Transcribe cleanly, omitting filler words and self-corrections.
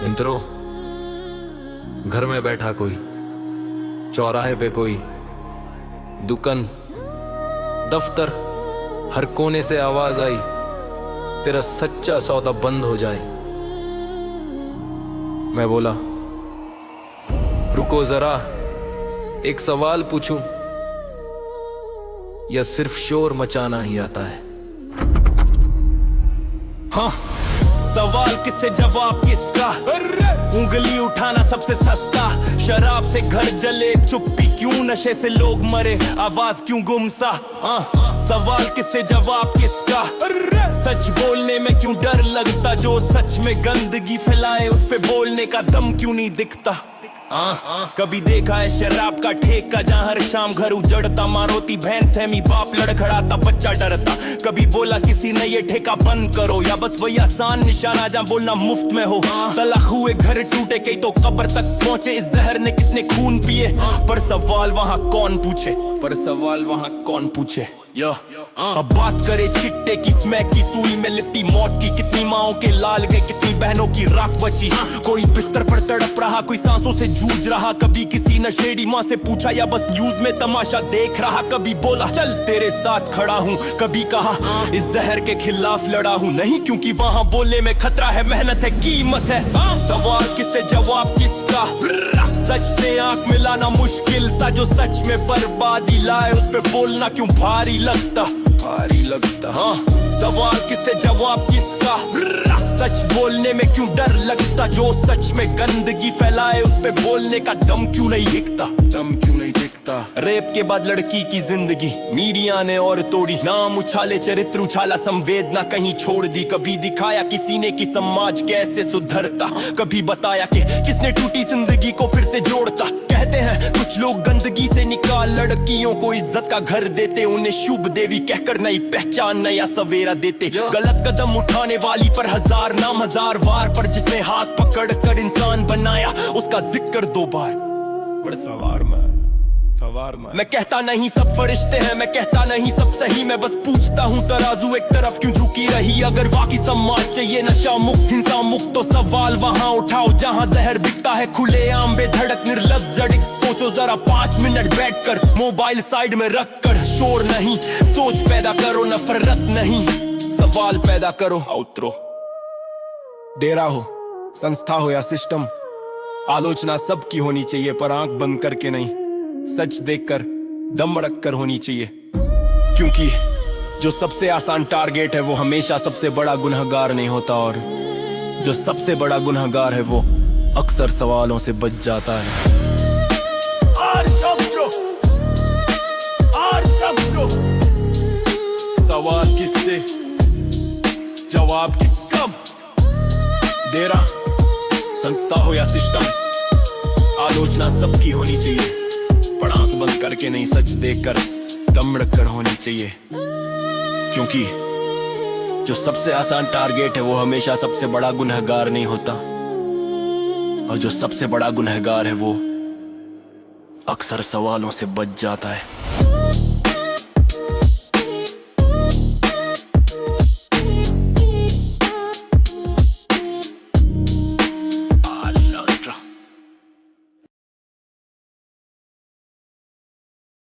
इंत्रो। घर में बैठा कोई, चौराहे पे कोई, दुकान, दफ्तर, हर कोने से आवाज आई, तेरा सच्चा सौदा बंद हो जाए। मैं बोला, रुको जरा, एक सवाल पूछूं, या सिर्फ शोर मचाना ही आता है? हाँ, सवाल किससे जवाब किसका? उंगली उठाना सबसे सस्ता। शराब से घर जले, चुप्पी क्यों? नशे से लोग मरे, आवाज क्यों गुमसा? सवाल किससे जवाब किसका? सच बोलने में क्यों डर लगता? जो सच में गंदगी फैलाए उस पे बोलने का दम क्यों नहीं दिखता? कभी देखा है शराब का ठेका जहाँ हर शाम घर उजड़ता, मारोती बहन सहमी बाप लड़खड़ाता, बच्चा डरता। कभी बोला किसी ने ये ठेका बंद करो, या बस वही आसान निशाना जहाँ बोलना मुफ्त में हो। तलाक हुए घर टूटे, कई तो कब्र तक पहुंचे, इस जहर ने कितने खून पिए। पर सवाल वहाँ कौन पूछे? पर सवाल वहाँ कौन पूछे? अब बात करे चिट्टे की, स्मैक की, सुई में लिपटी मौत की। कितनी माओं के लाल गए, कितनी बहनों की राख बची। कोई बिस्तर पर तड़प रहा, कोई सांसों से जूझ रहा। कभी किसी नशेड़ी माँ से पूछा, या बस न्यूज में तमाशा देख रहा। कभी बोला चल तेरे साथ खड़ा हूँ, कभी कहा इस जहर के खिलाफ लड़ा हूँ। नहीं, क्योंकि वहाँ बोलने में खतरा है, मेहनत है, कीमत है। सवाल किससे जवाब किसका? सच से आंख मिलाना मुश्किल सा, जो सच में बर्बादी लाए उस पे बोलना क्यों भारी लगता? भारी लगता। हाँ, सवाल किससे जवाब किसका? सच बोलने में क्यों डर लगता? जो सच में गंदगी फैलाए उस पे बोलने का दम क्यों नहीं दिखता? दम क्यों नहीं दिखता? रेप के बाद लड़की की जिंदगी मीडिया ने और तोड़ी। नाम उछाले, चरित्र उछाला, संवेदना कहीं छोड़ दी। कभी दिखाया किसी ने कि समाज कैसे सुधरता, कभी बताया कि किसने टूटी जिंदगी को फिर से जोड़ता। कहते हैं कुछ लोग गंदगी से निकाल लड़कियों को इज्जत का घर देते, उन्हें शुभ देवी कहकर नई पहचान, नया सवेरा देते। गलत कदम उठाने वाली पर हजार नाम, हजार वार, पर जिसने हाथ पकड़ कर इंसान बनाया उसका जिक्र दो बार। बड़ सवार मैं कहता नहीं सब फरिश्ते हैं, मैं कहता नहीं सब सही। मैं बस पूछता हूँ तराजू एक तरफ क्यों झुकी रही? अगर वाकई समाज चाहिए नशा मुक्त, हिंसा मुक्त, तो सवाल वहाँ उठाओ जहाँ जहर बिकता है खुलेआम, बेधड़क, निर्लज्ज, जड़िक। सोचो जरा 5 मिनट बैठकर, मोबाइल साइड में रख कर। शोर नहीं, सोच पैदा करो, नफरत नहीं, सवाल पैदा करो। आउटरो। डेरा हो, संस्था हो या सिस्टम, आलोचना सबकी होनी चाहिए, पर आंख बंद करके नहीं, सच देखकर, दम रख कर होनी चाहिए। क्योंकि जो सबसे आसान टारगेट है वो हमेशा सबसे बड़ा गुनहगार नहीं होता, और जो सबसे बड़ा गुनहगार है वो अक्सर सवालों से बच जाता है। सवाल किससे, जवाब किसका? डेरा, संस्था हो या सिस्टम, आलोचना सबकी होनी चाहिए, पर आंख बंद करके नहीं, सच देखकर, दम रखकर होनी चाहिए। क्योंकि जो सबसे आसान टारगेट है वो हमेशा सबसे बड़ा गुनहगार नहीं होता, और जो सबसे बड़ा गुनहगार है वो अक्सर सवालों से बच जाता है।